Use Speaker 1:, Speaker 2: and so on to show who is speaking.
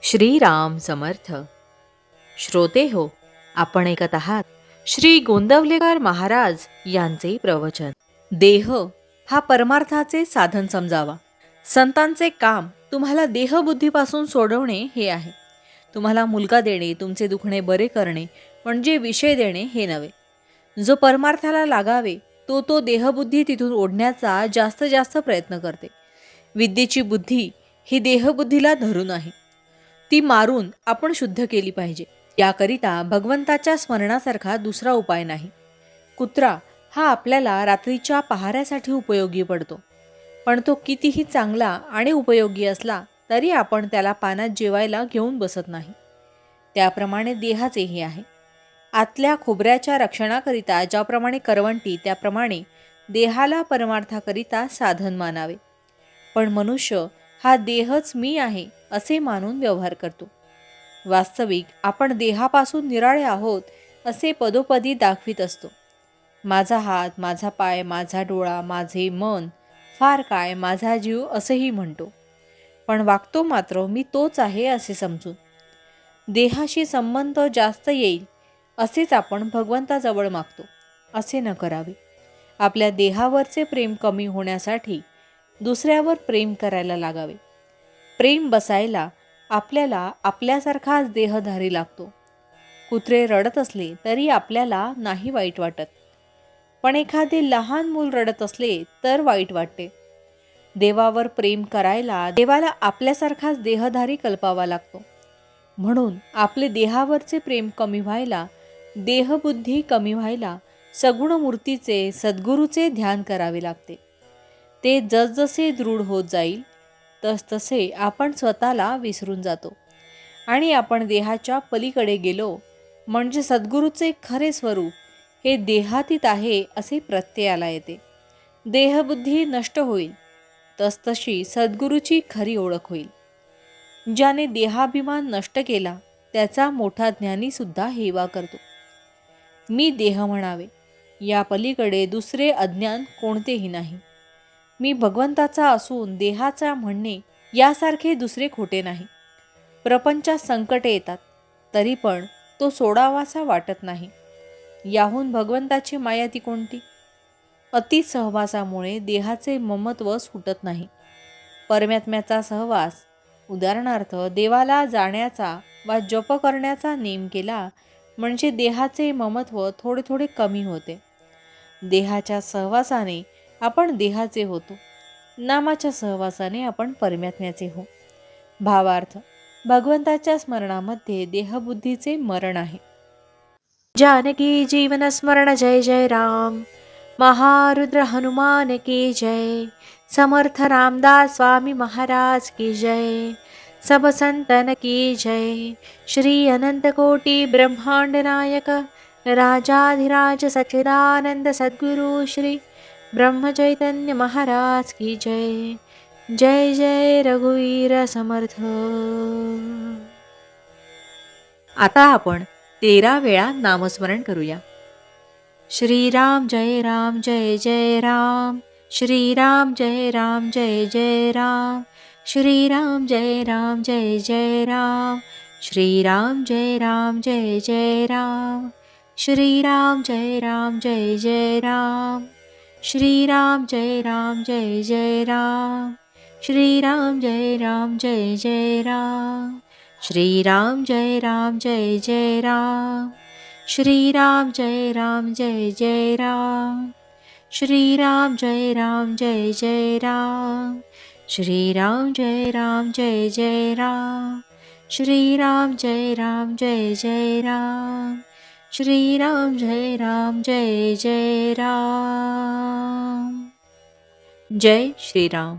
Speaker 1: श्रीराम समर्थ. श्रोते हो, आपण ऐकत आहात श्री गोंदवलेकर महाराज यांचे प्रवचन. देह हा परमार्थाचे साधन समजावा. संतांचे काम तुम्हाला देहबुद्धीपासून सोडवणे हे आहे. तुम्हाला मुलगा देणे, तुमचे दुखणे बरे करणे म्हणजे विषय देणे हे नव्हे. जो परमार्थाला लागावे तो देहबुद्धी तिथून ओढण्याचा जास्त प्रयत्न करते. विद्येची बुद्धी ही देहबुद्धीला धरून आहे. ती मारून आपण शुद्ध केली पाहिजे. याकरिता भगवंताच्या स्मरणासारखा दुसरा उपाय नाही. कुत्रा हा आपल्याला रात्रीच्या पहाऱ्यासाठी उपयोगी पडतो, पण तो कितीही चांगला आणि उपयोगी असला तरी आपण त्याला पानात जेवायला घेऊन बसत नाही. त्याप्रमाणे देहाचेही आहे. आतल्या खोबऱ्याच्या रक्षणाकरिता ज्याप्रमाणे करवंटी, त्याप्रमाणे देहाला परमार्थाकरिता साधन मानावे. पण मनुष्य हा देहच मी आहे असे मानून व्यवहार करतो. वास्तविक आपण देहापासून निराळे आहोत असे पदोपदी दाखवित असतो. माझा हात, माझा पाय, माझा डोळा, माझे मन, फार काय माझा जीव असेही म्हणतो, पण वागतो मात्र मी तोच आहे असे समजून. देहाशी संबंध जास्त येईल असेच आपण भगवंताजवळ मागतो. असे न करावे. आपल्या देहावरचे प्रेम कमी होण्यासाठी दुसऱ्यावर प्रेम करायला लागावे. प्रेम बसायला आपल्याला आपल्यासारखाच देहधारी लागतो. कुत्रे रडत असले तरी आपल्याला नाही वाईट वाटत, पण एखादे लहान मूल रडत असले तर वाईट वाटते. देवावर प्रेम करायला देवाला आपल्यासारखाच देहधारी कल्पावा लागतो. म्हणून आपले देहावरचे प्रेम कमी व्हायला, देहबुद्धी कमी व्हायला सगुण मूर्तीचे, सद्गुरूचे ध्यान करावे लागते. ते जसजसे दृढ होत जाईल तसतसे आपण स्वतःला विसरून जातो आणि आपण देहाच्या पलीकडे गेलो म्हणजे सद्गुरूचे खरे स्वरूप हे देहातीत आहे असे प्रत्ययाला येते. देहबुद्धी नष्ट होईल तसतशी सद्गुरूची खरी ओळख होईल. ज्याने देहाभिमान नष्ट केला त्याचा मोठा ज्ञानीसुद्धा हेवा करतो. मी देह म्हणावे, या पलीकडे दुसरे अज्ञान कोणतेही नाही. मी भगवंताचा असून देहाचा म्हणणे यासारखे दुसरे खोटे नाही. प्रपंचात संकटे येतात तरी पण तो सोडावासा वाटत नाही. याहून भगवंताची माया ती कोणती? अति सहवासामुळे देहाचे ममत्व सुटत नाही. परमात्म्याचा सहवास, उदाहरणार्थ देवाला जाण्याचा वा जप करण्याचा नेम केला म्हणजे देहाचे ममत्व थोडे कमी होते. देहाच्या सहवासाने आपण देहाचे होतो, नामाच्या सहवासाने आपण परमात्म्याचे हो. भावार्थ, भगवंताच्या स्मरणामध्ये देहबुद्धीचे मरण आहे. जानकी जीवन स्मरण जय जय राम. महारुद्र हनुमान की जय. समर्थ रामदास स्वामी महाराज की जय. सब संतन की जय. श्री अनंत कोटि ब्रह्मांड नायक राजाधिराज सच्चिदानंद सद्गुरु श्री ब्रह्म चैतन्य महाराज की जय. जय जय रघुवीर समर्थ. आता आपण 13 वेळा नामस्मरण करूया. श्रीराम जय राम जय जय राम. श्रीराम जय राम जय जय राम. श्रीराम जय राम जय जय राम. श्रीराम जय राम जय जय राम. श्रीराम जय राम जय जय राम. श्रीराम जय राम जय जय राम. श्रीराम जय राम जय जय राम. श्रीराम जय राम जय जय राम. श्रीराम जय राम जय जय राम. श्रीराम जय राम जय जय राम. श्रीराम जय राम जय जय राम. श्रीराम जय राम जय जय राम. श्रीराम जय राम जय जय राम. जय श्रीराम.